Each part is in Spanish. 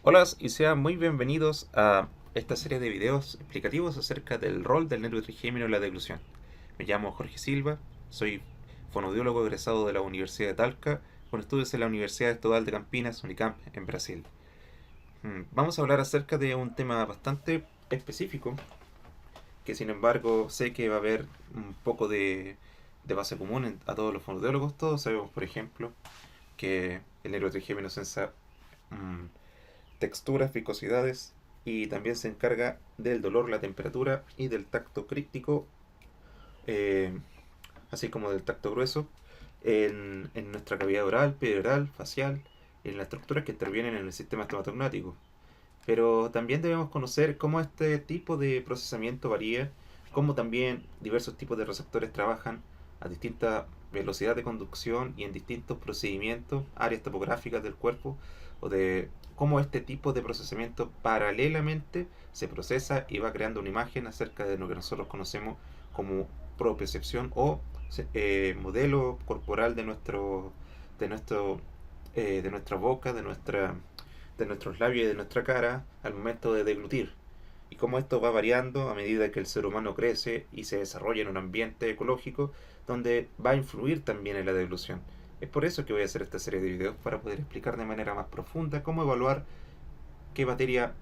Hola y sean muy bienvenidos a esta serie de videos explicativos acerca del rol del nervio trigémino en la deglución. Me llamo Jorge Silva, soy fonoaudiólogo egresado de la Universidad de Talca con estudios en la Universidad Estadual de Campinas, Unicamp, en Brasil. Vamos a hablar acerca de un tema bastante específico que sin embargo sé que va a haber un poco de base común a todos los fonoaudiólogos. Todos sabemos, por ejemplo, que el nervio trigémino sensa mm, texturas, viscosidades y también se encarga del dolor, la temperatura y del tacto crítico, eh, así como del tacto grueso en nuestra cavidad oral, perioral, facial, en las estructuras que intervienen en el sistema estomatognático. Pero también debemos conocer cómo este tipo de procesamiento varía, cómo también diversos tipos de receptores trabajan a distinta velocidad de conducción y en distintos procedimientos, áreas topográficas del cuerpo, o de cómo este tipo de procesamiento paralelamente se procesa y va creando una imagen acerca de lo que nosotros conocemos como propiocepción o modelo corporal de nuestro de nuestra boca, de nuestros labios y de nuestra cara al momento de deglutir. Y cómo esto va variando a medida que el ser humano crece y se desarrolla en un ambiente ecológico donde va a influir también en la deglución. Es por eso que voy a hacer esta serie de videos para poder explicar de manera más profunda cómo evaluar qué materia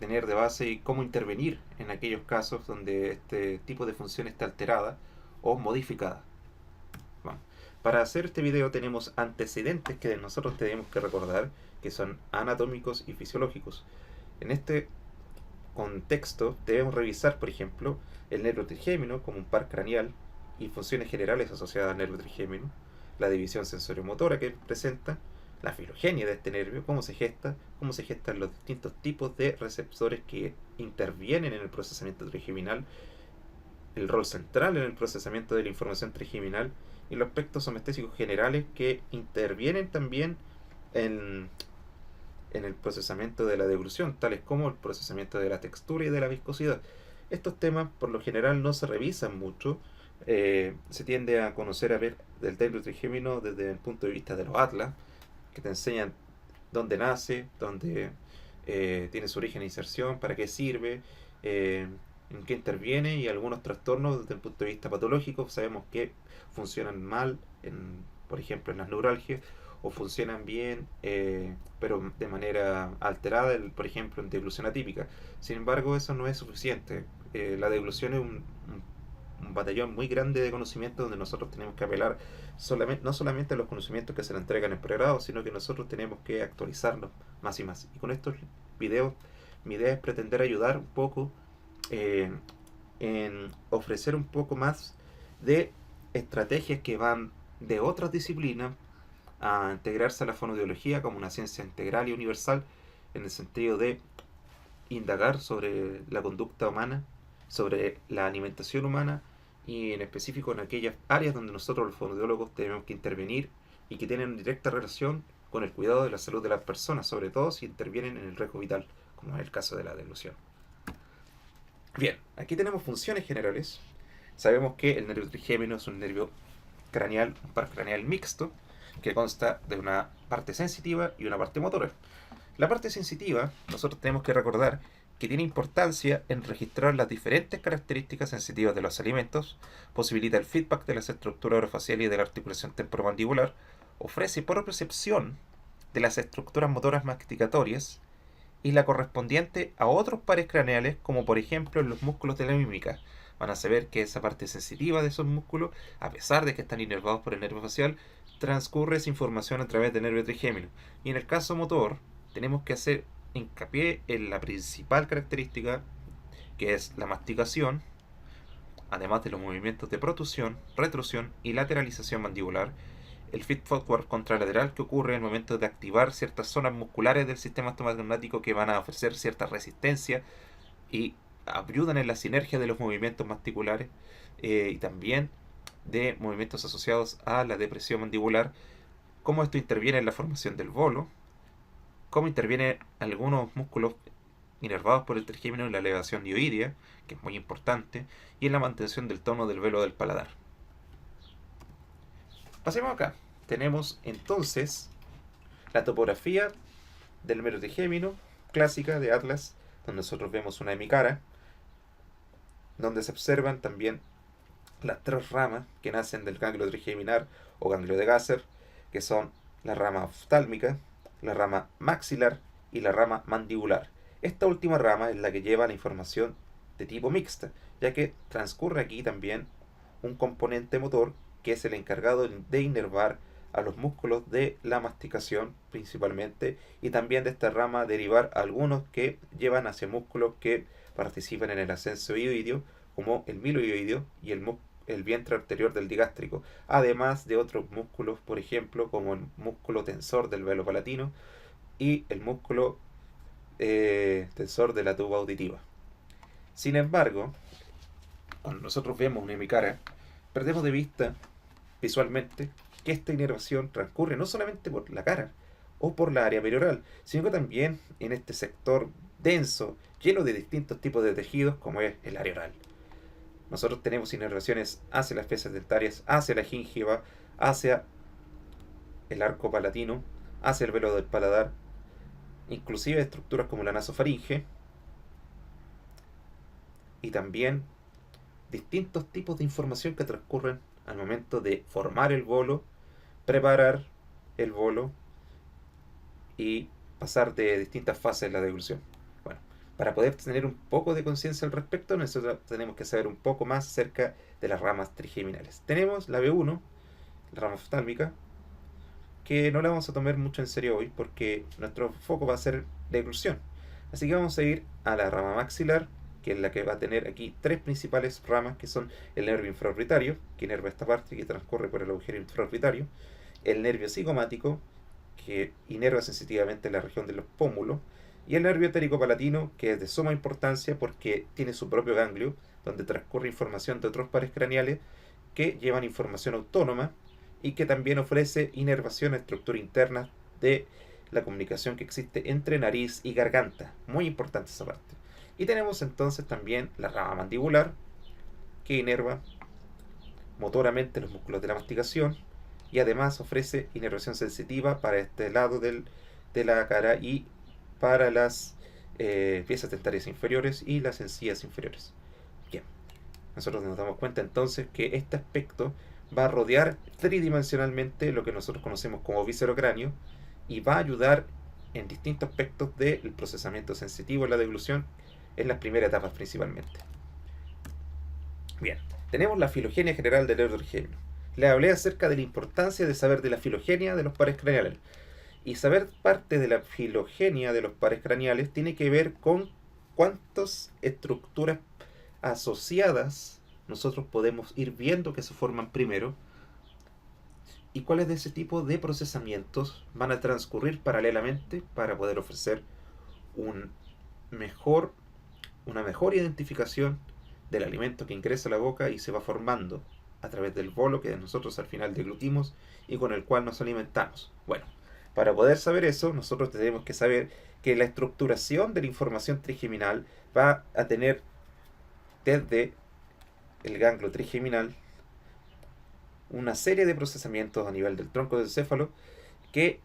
tener de base y cómo intervenir en aquellos casos donde este tipo de función está alterada o modificada. Bueno, para hacer este video tenemos antecedentes que nosotros tenemos que recordar, que son anatómicos y fisiológicos. En este contexto debemos revisar, por ejemplo, el nervio trigémino como un par craneal y funciones generales asociadas al nervio trigémino, la división sensoriomotora que presenta, la filogenia de este nervio, cómo se gestan los distintos tipos de receptores que intervienen en el procesamiento trigeminal, el rol central en el procesamiento de la información trigeminal y los aspectos somestésicos generales que intervienen también en, en el procesamiento de la deglución, tales como el procesamiento de la textura y de la viscosidad. Estos temas por lo general no se revisan mucho, se tiende a conocer a ver del nervio trigémino desde el punto de vista de los atlas, que te enseñan dónde nace, dónde tiene su origen e inserción, para qué sirve, en qué interviene y algunos trastornos desde el punto de vista patológico sabemos que funcionan mal, por ejemplo en las neuralgias, o funcionan bien, pero de manera alterada, por ejemplo en deglución atípica. Sin embargo, eso no es suficiente. La deglución es un batallón muy grande de conocimiento donde nosotros tenemos que apelar no solamente a los conocimientos que se le entregan en pregrado, sino que nosotros tenemos que actualizarlos más y más. Y con estos videos, mi idea es pretender ayudar un poco eh, en ofrecer un poco más de estrategias que van de otras disciplinas a integrarse a la fonoaudiología como una ciencia integral y universal, en el sentido de indagar sobre la conducta humana, sobre la alimentación humana y en específico en aquellas áreas donde nosotros los fonoaudiólogos tenemos que intervenir y que tienen directa relación con el cuidado de la salud de las personas, sobre todo si intervienen en el riesgo vital, como es el caso de la deglución. Bien, aquí tenemos funciones generales. Sabemos que el nervio trigémino es un nervio craneal, un par craneal mixto, que consta de una parte sensitiva y una parte motora. La parte sensitiva, nosotros tenemos que recordar que tiene importancia en registrar las diferentes características sensitivas de los alimentos, posibilita el feedback de las estructuras orofaciales y de la articulación temporomandibular, ofrece percepción de las estructuras motoras masticatorias y la correspondiente a otros pares craneales, como por ejemplo en los músculos de la mímica. Van a saber que esa parte sensitiva de esos músculos, a pesar de que están inervados por el nervio facial, transcurre esa información a través del nervio trigémino. Y en el caso motor, tenemos que hacer hincapié en la principal característica, que es la masticación, además de los movimientos de protrusión, retrusión y lateralización mandibular, el feed forward contralateral que ocurre en el momento de activar ciertas zonas musculares del sistema estomatognático que van a ofrecer cierta resistencia y ayudan en la sinergia de los movimientos masticulares, y también de movimientos asociados a la depresión mandibular, cómo esto interviene en la formación del bolo, cómo interviene algunos músculos inervados por el trigémino en la elevación dioidea, que es muy importante, y en la mantención del tono del velo del paladar. Pasemos acá. Tenemos entonces la topografía del mero trigémino, clásica de Atlas, donde nosotros vemos una hemicara, donde se observan también las tres ramas que nacen del ganglio trigeminar o ganglio de Gasser, que son la rama oftálmica, la rama maxilar y la rama mandibular. Esta última rama es la que lleva la información de tipo mixta, ya que transcurre aquí también un componente motor que es el encargado de inervar a los músculos de la masticación principalmente, y también de esta rama derivar algunos que llevan hacia músculos que participan en el ascenso ioideo, como el miloioideo y el vientre anterior del digástrico, además de otros músculos, por ejemplo, como el músculo tensor del velo palatino y el músculo tensor de la tuba auditiva. Sin embargo, cuando nosotros vemos una hemicara, perdemos de vista visualmente que esta inervación transcurre no solamente por la cara o por la área perioral, sino que también en este sector denso, lleno de distintos tipos de tejidos, como es el área oral. Nosotros tenemos inervaciones hacia las piezas dentarias, hacia la gingiva, hacia el arco palatino, hacia el velo del paladar, inclusive estructuras como la nasofaringe, y también distintos tipos de información que transcurren al momento de formar el bolo, preparar el bolo y pasar de distintas fases de la deglución. Bueno, para poder tener un poco de conciencia al respecto, nosotros tenemos que saber un poco más acerca de las ramas trigeminales. Tenemos la B1, la rama oftálmica, que no la vamos a tomar mucho en serio hoy porque nuestro foco va a ser la deglución. Así que vamos a ir a la rama maxilar, que es la que va a tener aquí tres principales ramas, que son el nervio infraorbitario, que inerva esta parte que transcurre por el agujero infraorbitario, el nervio cigomático, que inerva sensitivamente la región de los pómulos, y el nervio etérico-palatino, que es de suma importancia porque tiene su propio ganglio, donde transcurre información de otros pares craneales que llevan información autónoma y que también ofrece inervación a estructura interna de la comunicación que existe entre nariz y garganta. Muy importante esa parte. Y tenemos entonces también la rama mandibular, que inerva motoramente los músculos de la masticación y además ofrece inervación sensitiva para este lado de la cara y para las piezas dentarias inferiores y las encías inferiores. Bien, nosotros nos damos cuenta entonces que este aspecto va a rodear tridimensionalmente lo que nosotros conocemos como viscerocráneo y va a ayudar en distintos aspectos del procesamiento sensitivo en la deglución en las primeras etapas principalmente. Bien, tenemos la filogenia general del neurotrigémino. Les hablé acerca de la importancia de saber de la filogenia de los pares craneales. Y saber parte de la filogenia de los pares craneales tiene que ver con cuántas estructuras asociadas nosotros podemos ir viendo que se forman primero y cuáles de ese tipo de procesamientos van a transcurrir paralelamente para poder ofrecer una mejor identificación del alimento que ingresa a la boca y se va formando a través del bolo que nosotros al final deglutimos y con el cual nos alimentamos. Bueno, para poder saber eso, nosotros tenemos que saber que la estructuración de la información trigeminal va a tener desde el ganglio trigeminal una serie de procesamientos a nivel del tronco del encéfalo que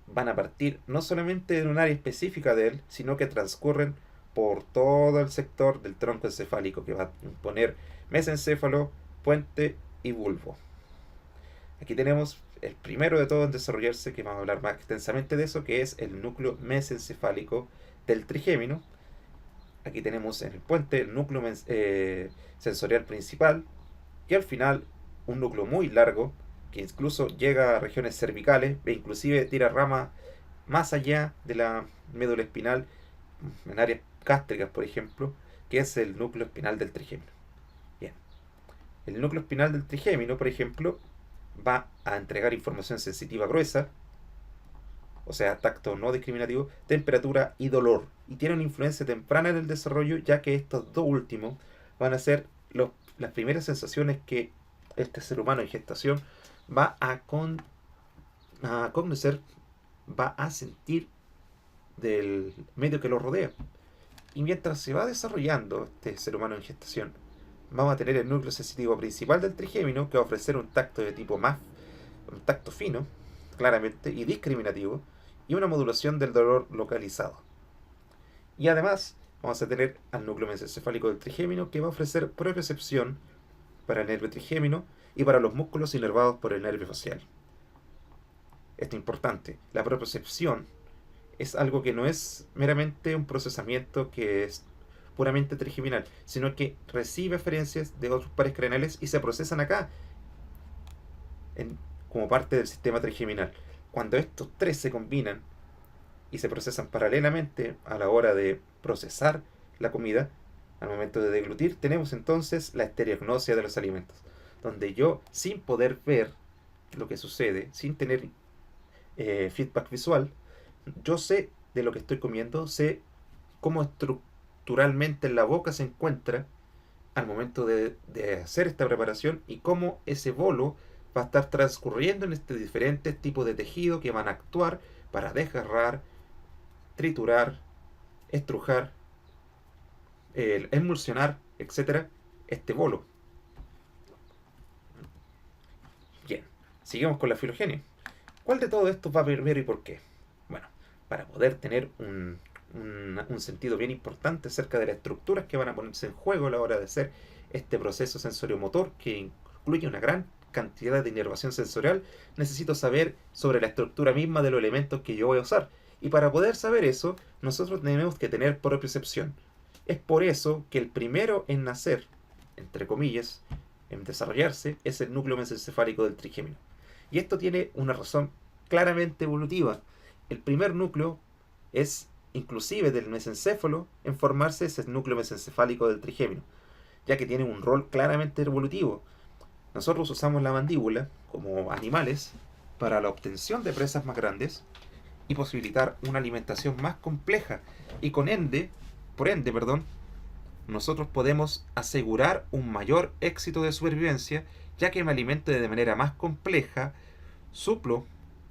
van a partir no solamente de un área específica de él, sino que transcurren por todo el sector del tronco encefálico, que va a imponer mesencéfalo, puente y bulbo. Aquí tenemos el primero de todo en desarrollarse, que vamos a hablar más extensamente de eso, que es el núcleo mesencefálico del trigémino. Aquí tenemos en el puente el núcleo sensorial principal y al final un núcleo muy largo que incluso llega a regiones cervicales e inclusive tira ramas más allá de la médula espinal en áreas gástricas, por ejemplo, que es el núcleo espinal del trigémino. Bien, el núcleo espinal del trigémino, por ejemplo, va a entregar información sensitiva gruesa, o sea, tacto no discriminativo, temperatura y dolor, y tiene una influencia temprana en el desarrollo, ya que estos dos últimos van a ser las primeras sensaciones que este ser humano en gestación va a conocer, va a sentir del medio que lo rodea. Y mientras se va desarrollando este ser humano en gestación, vamos a tener el núcleo sensitivo principal del trigémino, que va a ofrecer un tacto de tipo un tacto fino, claramente, y discriminativo, y una modulación del dolor localizado. Y además vamos a tener al núcleo mesencefálico del trigémino, que va a ofrecer propiocepción para el nervio trigémino y para los músculos inervados por el nervio facial. Esto es importante. La propiocepción es algo que no es meramente un procesamiento que es puramente trigeminal, sino que recibe referencias de otros pares craneales y se procesan acá como parte del sistema trigeminal. Cuando estos tres se combinan y se procesan paralelamente a la hora de procesar la comida, al momento de deglutir, tenemos entonces la estereognosia de los alimentos, donde yo, sin poder ver lo que sucede, sin tener feedback visual, yo sé de lo que estoy comiendo, sé cómo estructuralmente en la boca se encuentra al momento de hacer esta preparación y cómo ese bolo va a estar transcurriendo en este diferentes tipos de tejido que van a actuar para desgarrar, triturar, estrujar, emulsionar, etcétera, este bolo. Bien, sigamos con la filogenia. ¿Cuál de todo esto va primero y por qué? Bueno, para poder tener un sentido bien importante acerca de las estructuras que van a ponerse en juego a la hora de hacer este proceso sensoriomotor que incluye una gran cantidad de inervación sensorial, necesito saber sobre la estructura misma de los elementos que yo voy a usar. Y para poder saber eso, nosotros tenemos que tener propiocepción. Es por eso que el primero en nacer, entre comillas, en desarrollarse, es el núcleo mesencefálico del trigémino. Y esto tiene una razón claramente evolutiva. El primer núcleo es, inclusive del mesencéfalo, en formarse ese núcleo mesencefálico del trigémino, ya que tiene un rol claramente evolutivo. Nosotros usamos la mandíbula como animales para la obtención de presas más grandes y posibilitar una alimentación más compleja, y por ende, nosotros podemos asegurar un mayor éxito de supervivencia, ya que me alimento de manera más compleja, suplo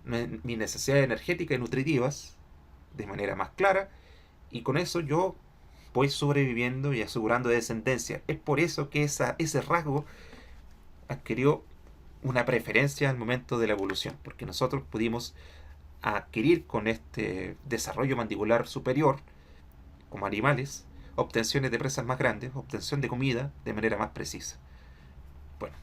mis necesidades energéticas y nutritivas de manera más clara, y con eso yo voy sobreviviendo y asegurando descendencia. Es por eso que ese rasgo adquirió una preferencia al momento de la evolución, porque nosotros pudimos adquirir con este desarrollo mandibular superior, como animales, obtenciones de presas más grandes, obtención de comida de manera más precisa. Bueno,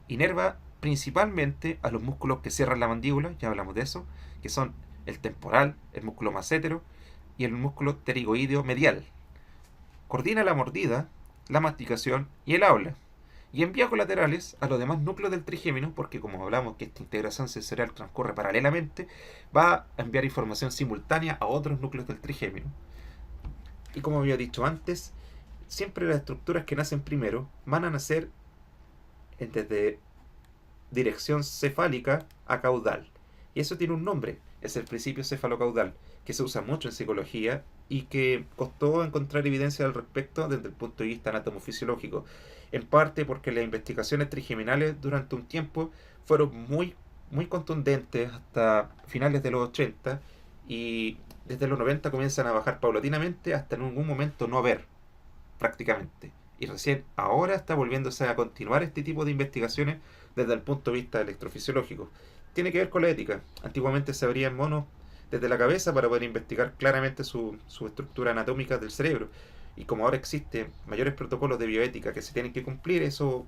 inerva principalmente a los músculos que cierran la mandíbula, ya hablamos de eso, que son el temporal, el músculo massétero y el músculo pterigoideo medial. Coordina la mordida, la masticación y el habla. Y envía colaterales a los demás núcleos del trigémino, porque como hablamos que esta integración sensorial transcurre paralelamente, va a enviar información simultánea a otros núcleos del trigémino. Y como había dicho antes, siempre las estructuras que nacen primero van a nacer desde dirección cefálica a caudal. Y eso tiene un nombre, es el principio cefalocaudal, que se usa mucho en psicología y que costó encontrar evidencia al respecto desde el punto de vista anatomofisiológico. En parte porque las investigaciones trigeminales durante un tiempo fueron muy contundentes hasta finales de los 80, y desde los 90 comienzan a bajar paulatinamente hasta en algún momento no haber prácticamente. Y recién ahora está volviéndose a continuar este tipo de investigaciones desde el punto de vista electrofisiológico. Tiene que ver con la ética. Antiguamente se abrían monos desde la cabeza para poder investigar claramente su estructura anatómica del cerebro. Y como ahora existen mayores protocolos de bioética que se tienen que cumplir, eso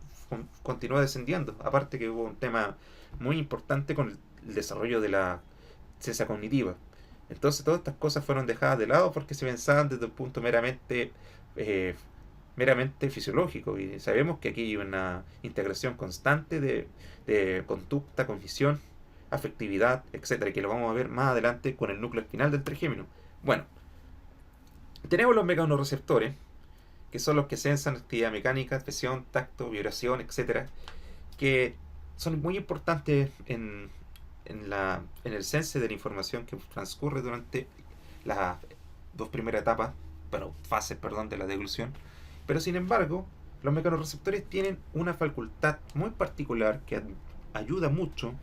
continúa descendiendo. Aparte que hubo un tema muy importante con el desarrollo de la ciencia cognitiva. Entonces todas estas cosas fueron dejadas de lado porque se pensaban desde un punto eh, meramente fisiológico, y sabemos que aquí hay una integración constante de conducta, cognición, afectividad, etcétera, que lo vamos a ver más adelante con el núcleo espinal del trigémino. Bueno, tenemos los mecanorreceptores, que son los que sensan actividad mecánica, presión, tacto, vibración, etcétera, que son muy importantes en el sense de la información que transcurre durante las dos primeras etapas, fases, de la deglución. Pero sin embargo, los mecanorreceptores tienen una facultad muy particular que ayuda mucho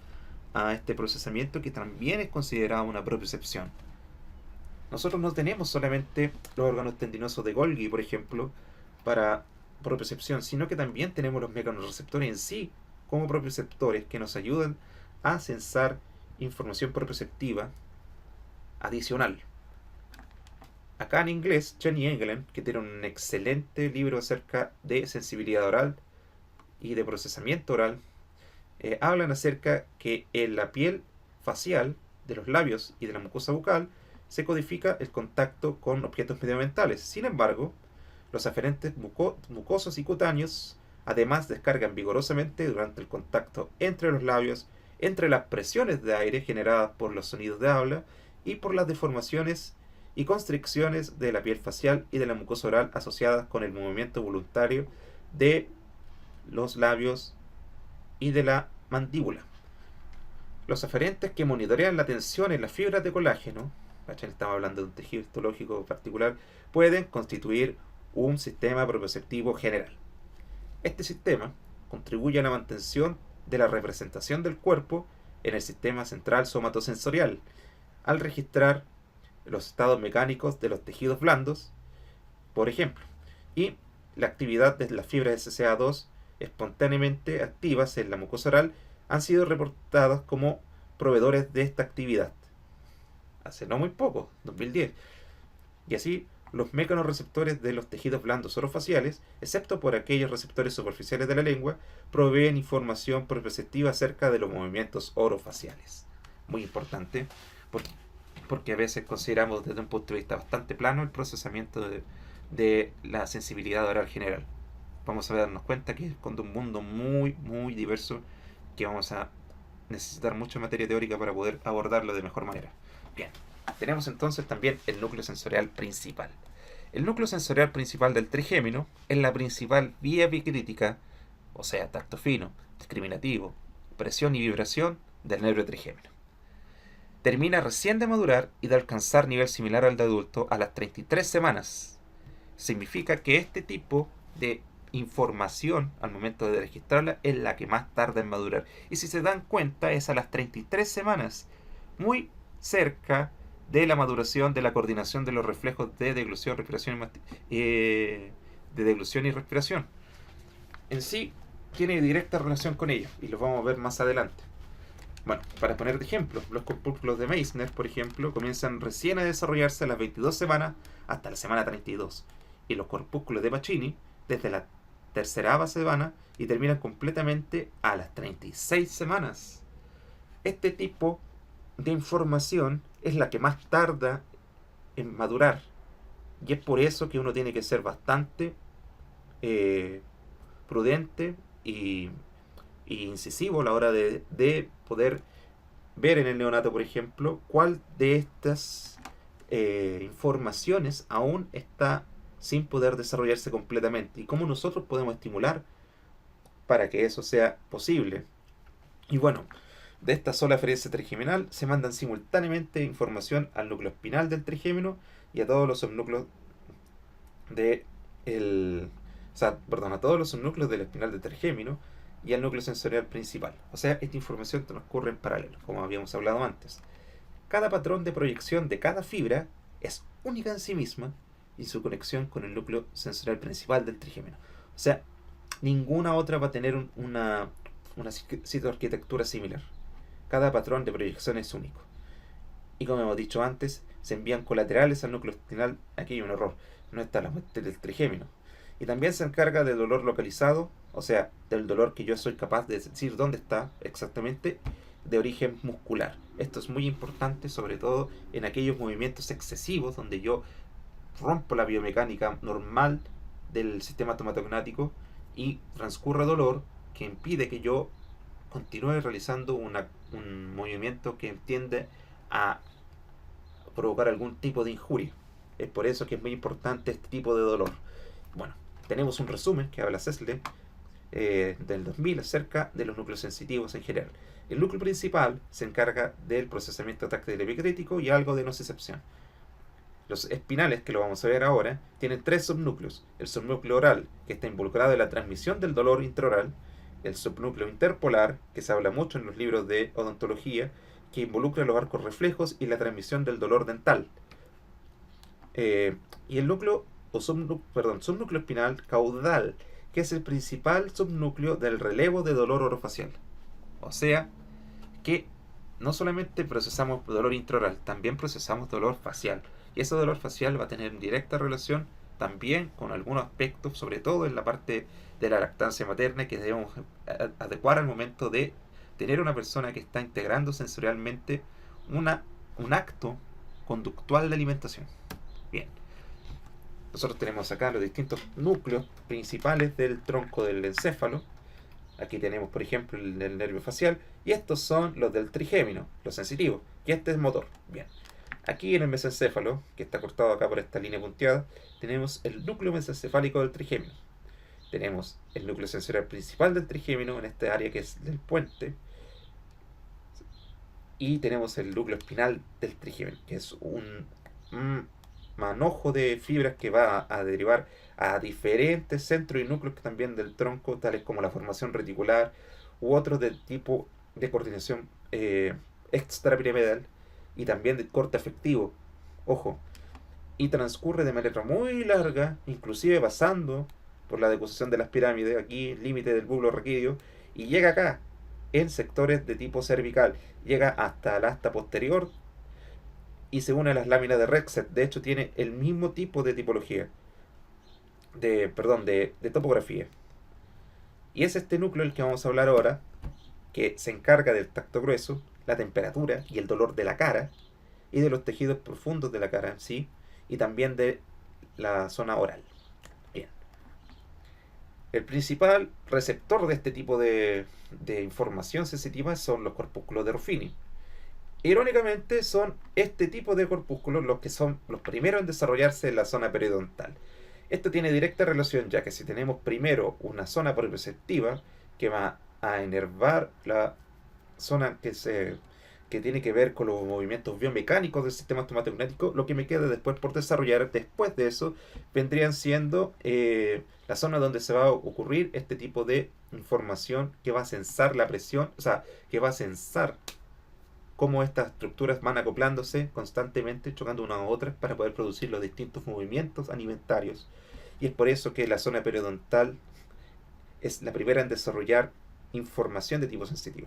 a este procesamiento, que también es considerado una propiocepción. Nosotros no tenemos solamente los órganos tendinosos de Golgi, por ejemplo, para propiocepción, sino que también tenemos los mecanorreceptores en sí como propioceptores que nos ayudan a sensar información propioceptiva adicional. acá en inglés, Jenny Engelen, que tiene un excelente libro acerca de sensibilidad oral y de procesamiento oral, hablan acerca que en la piel facial de los labios y de la mucosa bucal se codifica el contacto con objetos medioambientales. Sin embargo, los aferentes mucosos y cutáneos además descargan vigorosamente durante el contacto entre los labios, entre las presiones de aire generadas por los sonidos de habla y por las deformaciones y constricciones de la piel facial y de la mucosa oral asociadas con el movimiento voluntario de los labios y de la mandíbula. Los aferentes que monitorean la tensión en las fibras de colágeno, estamos hablando de un tejido histológico particular, pueden constituir un sistema propioceptivo general. Este sistema contribuye a la mantención de la representación del cuerpo en el sistema central somatosensorial, al registrar los estados mecánicos de los tejidos blandos, por ejemplo, y la actividad de las fibras SCA2 espontáneamente activas en la mucosa oral han sido reportadas como proveedores de esta actividad. Hace no muy poco, 2010. Y así, los mecanorreceptores de los tejidos blandos orofaciales, excepto por aquellos receptores superficiales de la lengua, proveen información propioceptiva acerca de los movimientos orofaciales. Muy importante, porque a veces consideramos desde un punto de vista bastante plano el procesamiento de la sensibilidad oral general. Vamos a darnos cuenta que es con un mundo muy, muy diverso que vamos a necesitar mucha materia teórica para poder abordarlo de mejor manera. Bien, tenemos entonces también el núcleo sensorial principal. El núcleo sensorial principal del trigémino es la principal vía bicrítica, o sea, tacto fino, discriminativo, presión y vibración del nervio trigémino. Termina recién de madurar y de alcanzar nivel similar al de adulto a las 33 semanas. Significa que este tipo de información al momento de registrarla es la que más tarda en madurar. Y si se dan cuenta, es a las 33 semanas, muy cerca de la maduración de la coordinación de los reflejos de deglución, respiración de deglución y respiración. En sí, tiene directa relación con ello, y lo vamos a ver más adelante. Bueno, para poner de ejemplo, los corpúsculos de Meissner, por ejemplo, comienzan recién a desarrollarse a las 22 semanas hasta la semana 32. Y los corpúsculos de Pacini, desde la tercera semana y terminan completamente a las 36 semanas. Este tipo de información es la que más tarda en madurar. Y es por eso que uno tiene que ser bastante prudente y incisivo a la hora de poder ver en el neonato, por ejemplo, cuál de estas informaciones aún está sin poder desarrollarse completamente y cómo nosotros podemos estimular para que eso sea posible. Y bueno, de esta sola aferencia trigeminal se mandan simultáneamente información al núcleo espinal del trigémino y a todos los subnúcleos a todos los subnúcleos del espinal del trigémino y al núcleo sensorial principal. O sea, esta información transcurre en paralelo, como habíamos hablado antes. Cada patrón de proyección de cada fibra es única en sí misma y su conexión con el núcleo sensorial principal del trigémino. O sea, ninguna otra va a tener una citoarquitectura similar. Cada patrón de proyección es único. Y como hemos dicho antes, se envían colaterales al núcleo espinal. Aquí hay un error, no está la muerte del trigémino. Y también se encarga del dolor localizado, o sea, del dolor que yo soy capaz de decir dónde está exactamente, de origen muscular. Esto es muy importante, sobre todo en aquellos movimientos excesivos donde yo rompo la biomecánica normal del sistema tomatognático y transcurre dolor que impide que yo continúe realizando un movimiento que tiende a provocar algún tipo de injuria. Es por eso que es muy importante este tipo de dolor. Bueno, tenemos un resumen que habla Cesle del 2000 acerca de los núcleos sensitivos en general. El núcleo principal se encarga del procesamiento táctil epicrítico y algo de nocicepción. Los espinales, que lo vamos a ver ahora, tienen tres subnúcleos. El subnúcleo oral, que está involucrado en la transmisión del dolor intraoral. El subnúcleo interpolar, que se habla mucho en los libros de odontología, que involucra los arcos reflejos y la transmisión del dolor dental. Y el subnúcleo espinal caudal, que es el principal subnúcleo del relevo de dolor orofacial. O sea, que no solamente procesamos dolor intraoral, también procesamos dolor facial. Y ese dolor facial va a tener directa relación también con algunos aspectos, sobre todo en la parte de la lactancia materna, que debemos adecuar al momento de tener una persona que está integrando sensorialmente una, un acto conductual de alimentación. Bien, nosotros tenemos acá los distintos núcleos principales del tronco del encéfalo. Aquí tenemos, por ejemplo, el nervio facial, y estos son los del trigémino, los sensitivos, y este es motor. Bien, aquí en el mesencéfalo, que está cortado acá por esta línea punteada, tenemos el núcleo mesencefálico del trigémino. Tenemos el núcleo sensorial principal del trigémino en esta área que es del puente, y tenemos el núcleo espinal del trigémino, que es un manojo de fibras que va a derivar a diferentes centros y núcleos también del tronco, tales como la formación reticular u otros de tipo de coordinación extrapiramidal y también de corte afectivo. Ojo, y transcurre de manera muy larga, inclusive pasando por la deposición de las pirámides, aquí límite del bulbo raquídeo, y llega acá en sectores de tipo cervical, llega hasta el asta posterior y se une a las láminas de Rexet. De hecho, tiene el mismo tipo de tipología, de topografía. Y es este núcleo el que vamos a hablar ahora, que se encarga del tacto grueso, la temperatura y el dolor de la cara, y de los tejidos profundos de la cara en sí, y también de la zona oral. Bien. El principal receptor de este tipo de información sensitiva son los corpúsculos de Ruffini. Irónicamente, son este tipo de corpúsculos los que son los primeros en desarrollarse en la zona periodontal. Esto tiene directa relación, ya que si tenemos primero una zona proprioceptiva que va a enervar la zona que tiene que ver con los movimientos biomecánicos del sistema estomatognático, lo que me queda después por desarrollar después de eso vendrían siendo la zona donde se va a ocurrir este tipo de información que va a sensar la presión, o sea, que va a sensar cómo estas estructuras van acoplándose constantemente, chocando unas a otras para poder producir los distintos movimientos alimentarios. Y es por eso que la zona periodontal es la primera en desarrollar información de tipo sensitivo.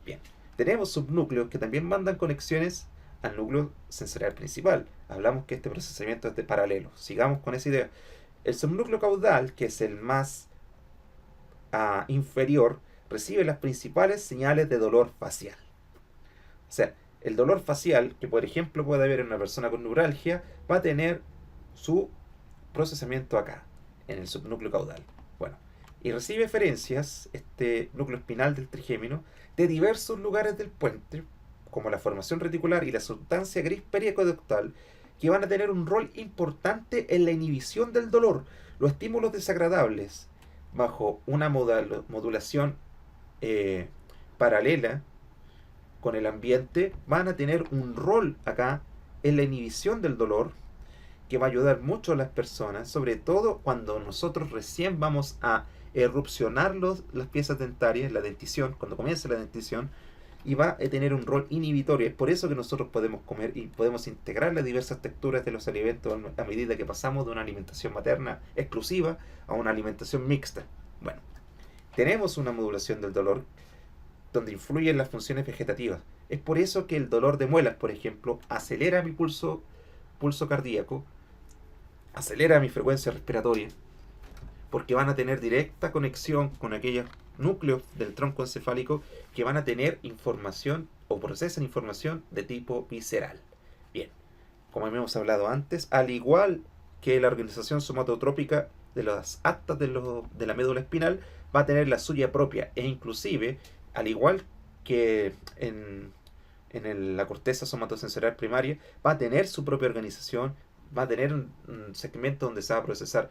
Bien, tenemos subnúcleos que también mandan conexiones al núcleo sensorial principal. Hablamos que este procesamiento es de paralelo. Sigamos con esa idea. El subnúcleo caudal, que es el más inferior, recibe las principales señales de dolor facial. O sea, el dolor facial, que por ejemplo puede haber en una persona con neuralgia, va a tener su procesamiento acá, en el subnúcleo caudal. Bueno, y recibe eferencias, este núcleo espinal del trigémino, de diversos lugares del puente, como la formación reticular y la sustancia gris periaqueductal, que van a tener un rol importante en la inhibición del dolor. Los estímulos desagradables, bajo una modulación paralela con el ambiente, van a tener un rol acá en la inhibición del dolor, que va a ayudar mucho a las personas, sobre todo cuando nosotros recién vamos a erupcionar las piezas dentarias, la dentición, cuando comienza la dentición, y va a tener un rol inhibitorio. Es por eso que nosotros podemos comer y podemos integrar las diversas texturas de los alimentos a medida que pasamos de una alimentación materna exclusiva a una alimentación mixta. Bueno, tenemos una modulación del dolor donde influyen las funciones vegetativas. Es por eso que el dolor de muelas, por ejemplo, acelera mi pulso cardíaco, acelera mi frecuencia respiratoria, porque van a tener directa conexión con aquellos núcleos del tronco encefálico que van a tener información o procesan información de tipo visceral. Bien, como hemos hablado antes, al igual que la organización somatotrópica de las actas de la médula espinal, va a tener la suya propia, e inclusive, al igual que en la corteza somatosensorial primaria, va a tener su propia organización, va a tener un segmento donde se va a procesar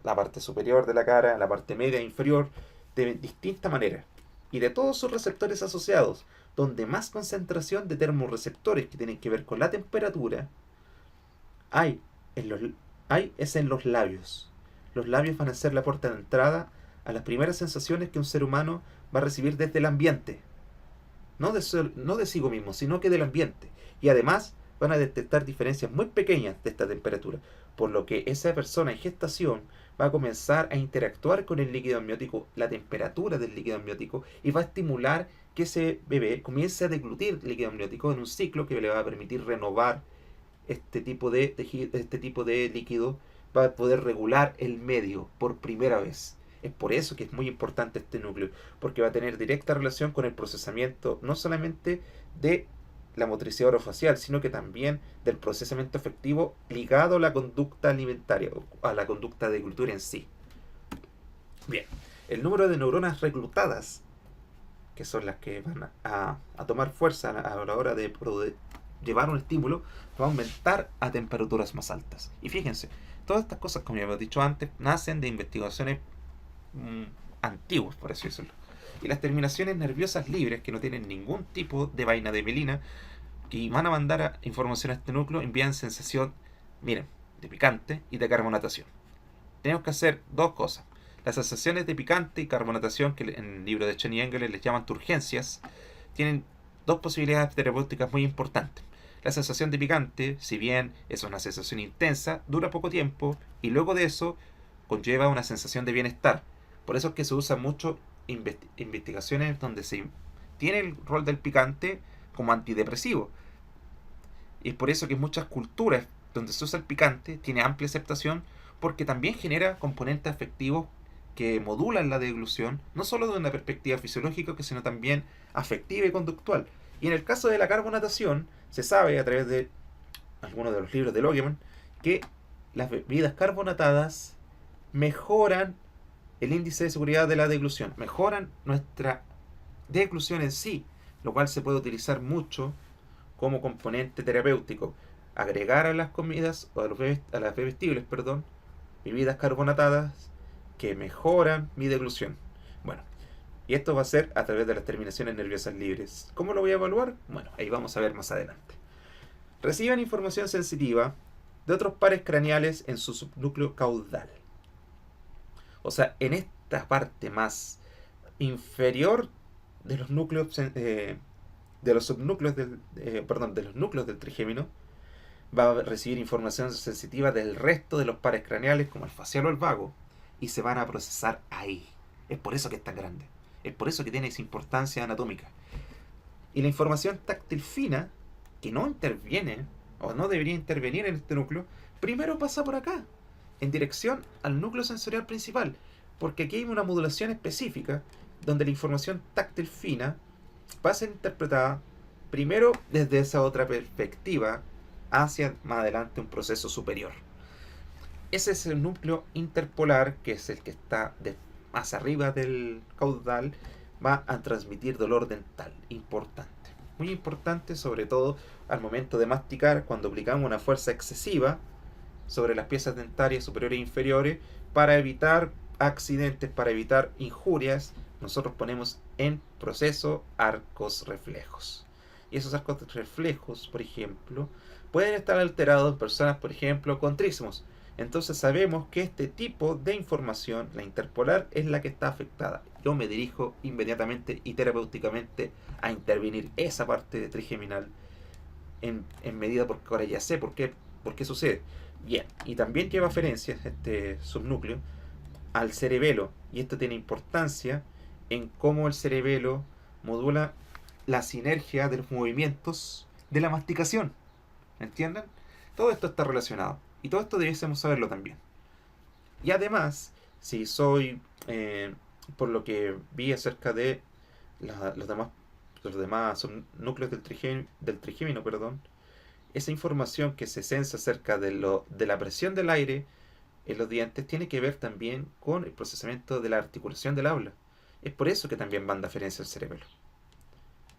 la parte superior de la cara, la parte media e inferior, de distinta manera. Y de todos sus receptores asociados, donde más concentración de termorreceptores que tienen que ver con la temperatura hay, es en los labios. Los labios van a ser la puerta de entrada a las primeras sensaciones que un ser humano va a recibir desde el ambiente. No de sí mismo, sino que del ambiente. Y además van a detectar diferencias muy pequeñas de esta temperatura, por lo que esa persona en gestación va a comenzar a interactuar con el líquido amniótico, la temperatura del líquido amniótico, y va a estimular que ese bebé comience a deglutir líquido amniótico en un ciclo que le va a permitir renovar este tipo de líquido va a poder regular el medio por primera vez. Es por eso que es muy importante este núcleo, porque va a tener directa relación con el procesamiento no solamente de la motricidad orofacial, sino que también del procesamiento afectivo ligado a la conducta alimentaria, a la conducta de cultura en sí. Bien, el número de neuronas reclutadas, que son las que van a tomar fuerza a la hora de llevar un estímulo, va a aumentar a temperaturas más altas. Y fíjense, todas estas cosas, como ya hemos dicho antes, nacen de investigaciones antiguas, por así decirlo. Y las terminaciones nerviosas libres, que no tienen ningún tipo de vaina de mielina, y van a mandar información a este núcleo, envían sensación, miren, de picante y de carbonatación. Tenemos que hacer dos cosas. Las sensaciones de picante y carbonatación, que en el libro de Chen y Engel les llaman turgencias, tienen dos posibilidades terapéuticas muy importantes. La sensación de picante, si bien es una sensación intensa, dura poco tiempo y luego de eso conlleva una sensación de bienestar. Por eso es que se usa mucho investigaciones donde se tiene el rol del picante como antidepresivo. Y es por eso que en muchas culturas donde se usa el picante tiene amplia aceptación, porque también genera componentes afectivos que modulan la deglución, no solo de una perspectiva fisiológica, sino también afectiva y conductual. Y en el caso de la carbonatación, se sabe a través de algunos de los libros de Logeman que las bebidas carbonatadas mejoran el índice de seguridad de la deglución, mejoran nuestra deglución en sí, lo cual se puede utilizar mucho como componente terapéutico. Agregar a las comidas, o a las bebestibles, perdón, bebidas carbonatadas que mejoran mi deglución. Bueno, y esto va a ser a través de las terminaciones nerviosas libres. ¿Cómo lo voy a evaluar? Bueno, ahí vamos a ver más adelante. Reciben información sensitiva de otros pares craneales en su subnúcleo caudal. O sea, en esta parte más inferior de los núcleos de los subnúcleos de los núcleos del trigémino, va a recibir información sensitiva del resto de los pares craneales, como el facial o el vago, y se van a procesar ahí. Es por eso que es tan grande. Es por eso que tiene esa importancia anatómica. Y la información táctil fina, que no interviene, o no debería intervenir en este núcleo, primero pasa por acá, en dirección al núcleo sensorial principal, porque aquí hay una modulación específica donde la información táctil fina va a ser interpretada primero desde esa otra perspectiva hacia más adelante un proceso superior. Ese es el núcleo interpolar, que es el que está más arriba del caudal, va a transmitir dolor dental importante. Muy importante, sobre todo al momento de masticar, cuando aplicamos una fuerza excesiva sobre las piezas dentarias superiores e inferiores, para evitar accidentes, para evitar injurias. Nosotros ponemos en proceso arcos reflejos. Y esos arcos reflejos, por ejemplo, pueden estar alterados en personas, por ejemplo, con trismos. Entonces sabemos que este tipo de información, la interpolar, es la que está afectada. Yo me dirijo inmediatamente y terapéuticamente a intervenir esa parte trigeminal en medida, porque ahora ya sé por qué sucede. Bien, y también lleva aferencias este subnúcleo al cerebelo, y esto tiene importancia en cómo el cerebelo modula la sinergia de los movimientos de la masticación. ¿Entienden? Todo esto está relacionado, y todo esto debiésemos saberlo también. Y además, si soy, por lo que vi acerca de los demás núcleos del trigémino, perdón, esa información que se sensa acerca de la presión del aire en los dientes tiene que ver también con el procesamiento de la articulación del habla. Es por eso que también van deferencia al cerebelo.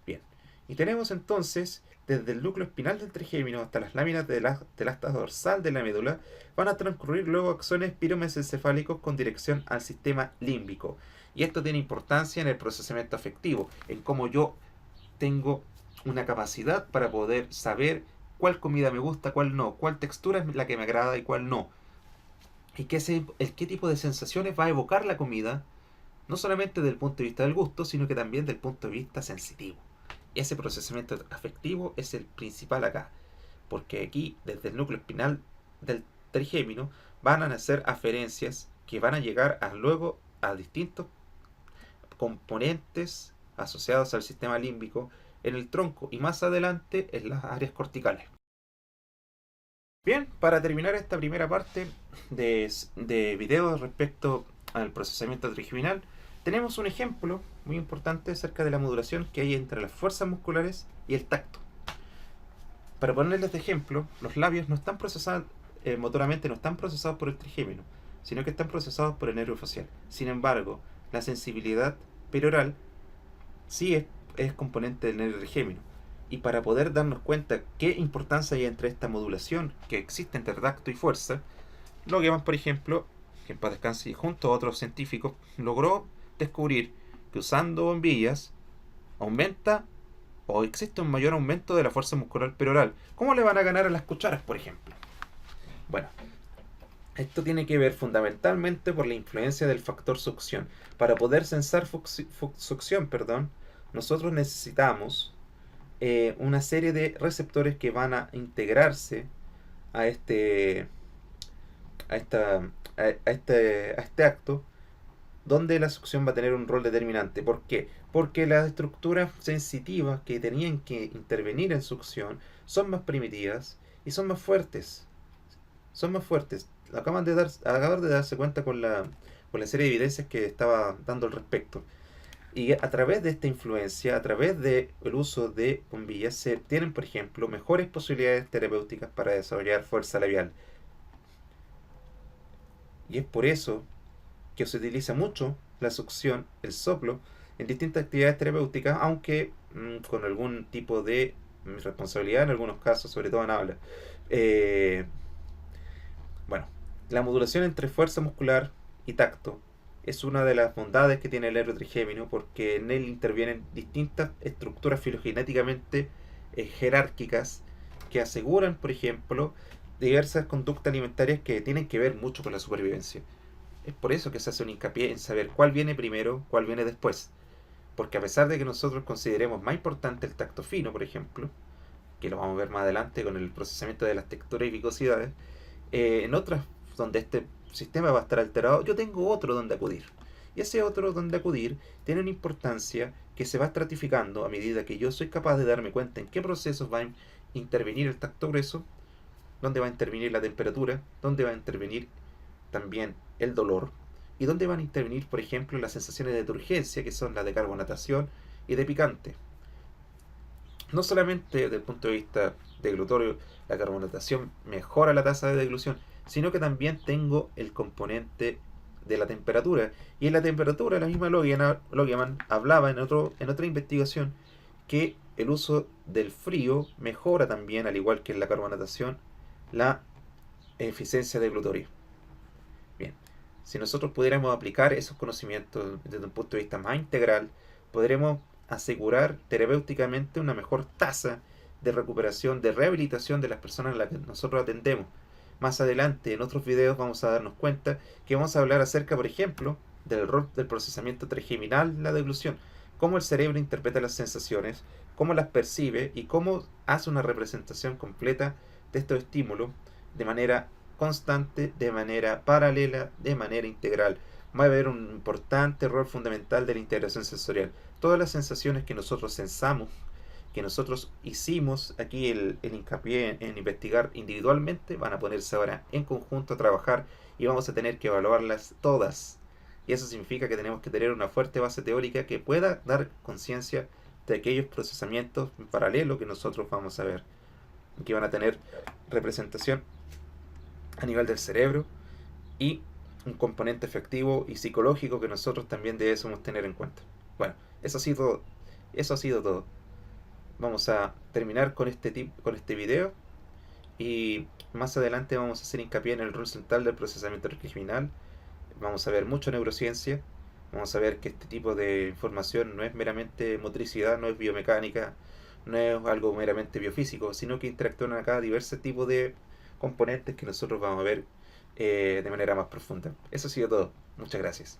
Bien, y tenemos entonces, desde el núcleo espinal del trigémino hasta las láminas del asta dorsal de la médula, van a transcurrir luego axones piromesencefálicos con dirección al sistema límbico. Y esto tiene importancia en el procesamiento afectivo, en cómo yo tengo una capacidad para poder saber cuál comida me gusta, cuál no, cuál textura es la que me agrada y cuál no. Y qué tipo de sensaciones va a evocar la comida, no solamente desde el punto de vista del gusto, sino que también desde el punto de vista sensitivo. Ese procesamiento afectivo es el principal acá, porque aquí, desde el núcleo espinal del trigémino, van a nacer aferencias que van a llegar luego a distintos componentes asociados al sistema límbico en el tronco y más adelante en las áreas corticales. Bien, para terminar esta primera parte de video respecto al procesamiento trigeminal, tenemos un ejemplo muy importante acerca de la modulación que hay entre las fuerzas musculares y el tacto. Para ponerles de ejemplo, los labios no están procesados motoramente, no están procesados por el trigémino, sino que están procesados por el nervio facial. Sin embargo, la sensibilidad perioral sí es componente del nervio trigémino. Y para poder darnos cuenta qué importancia hay entre esta modulación que existe entre tacto y fuerza, Logeman, por ejemplo, que en paz descanse, junto a otros científicos, logró descubrir que usando bombillas aumenta o existe un mayor aumento de la fuerza muscular perioral. ¿Cómo le van a ganar a las cucharas, por ejemplo? Bueno, esto tiene que ver fundamentalmente por la influencia del factor succión. Para poder sensar succión, nosotros necesitamos una serie de receptores que van a integrarse a este a, esta, a este acto, donde la succión va a tener un rol determinante. ¿Por qué? Porque las estructuras sensitivas que tenían que intervenir en succión son más primitivas y son más fuertes. Son más fuertes. Acaban de darse cuenta con la serie de evidencias que estaba dando al respecto. Y a través de esta influencia, a través del uso de bombillas, se tienen, por ejemplo, mejores posibilidades terapéuticas para desarrollar fuerza labial. Y es por eso que se utiliza mucho la succión, el soplo, en distintas actividades terapéuticas, aunque con algún tipo de responsabilidad en algunos casos, sobre todo en habla. Eh, bueno, la modulación entre fuerza muscular y tacto es una de las bondades que tiene el nervio trigémino, porque en él intervienen distintas estructuras filogenéticamente jerárquicas que aseguran, por ejemplo, diversas conductas alimentarias que tienen que ver mucho con la supervivencia. Es por eso que se hace un hincapié en saber cuál viene primero, cuál viene después. Porque a pesar de que nosotros consideremos más importante el tacto fino, por ejemplo, que lo vamos a ver más adelante con el procesamiento de las texturas y viscosidades, en otras donde este sistema va a estar alterado, yo tengo otro donde acudir. Y ese otro donde acudir tiene una importancia que se va estratificando a medida que yo soy capaz de darme cuenta en qué procesos va a intervenir el tacto grueso, dónde va a intervenir la temperatura, dónde va a intervenir también el dolor, y dónde van a intervenir, por ejemplo, las sensaciones de turgencia, que son las de carbonatación y de picante. No solamente desde el punto de vista deglutorio, la carbonatación mejora la tasa de deglución, sino que también tengo el componente de la temperatura. Y en la temperatura, la misma Logeman hablaba en otra investigación que el uso del frío mejora también, al igual que en la carbonatación, la eficiencia deglutoria. Bien, si nosotros pudiéramos aplicar esos conocimientos desde un punto de vista más integral, podremos asegurar terapéuticamente una mejor tasa de recuperación, de rehabilitación de las personas a las que nosotros atendemos. Más adelante, en otros videos, vamos a darnos cuenta que vamos a hablar acerca, por ejemplo, del rol del procesamiento trigeminal, la deglución, cómo el cerebro interpreta las sensaciones, cómo las percibe y cómo hace una representación completa de estos estímulos de manera constante, de manera paralela, de manera integral. Va a haber un importante rol fundamental de la integración sensorial. Todas las sensaciones que nosotros sensamos, que nosotros hicimos aquí el hincapié en investigar individualmente, van a ponerse ahora en conjunto a trabajar y vamos a tener que evaluarlas todas. Y eso significa que tenemos que tener una fuerte base teórica que pueda dar conciencia de aquellos procesamientos en paralelo que nosotros vamos a ver, que van a tener representación a nivel del cerebro y un componente efectivo y psicológico que nosotros también debemos tener en cuenta. Bueno, eso ha sido todo. Vamos a terminar con con este video y más adelante vamos a hacer hincapié en el rol central del procesamiento trigeminal. Vamos a ver mucho neurociencia, vamos a ver que este tipo de información no es meramente motricidad, no es biomecánica, no es algo meramente biofísico, sino que interactúan acá diversos tipos de componentes que nosotros vamos a ver de manera más profunda. Eso ha sido todo. Muchas gracias.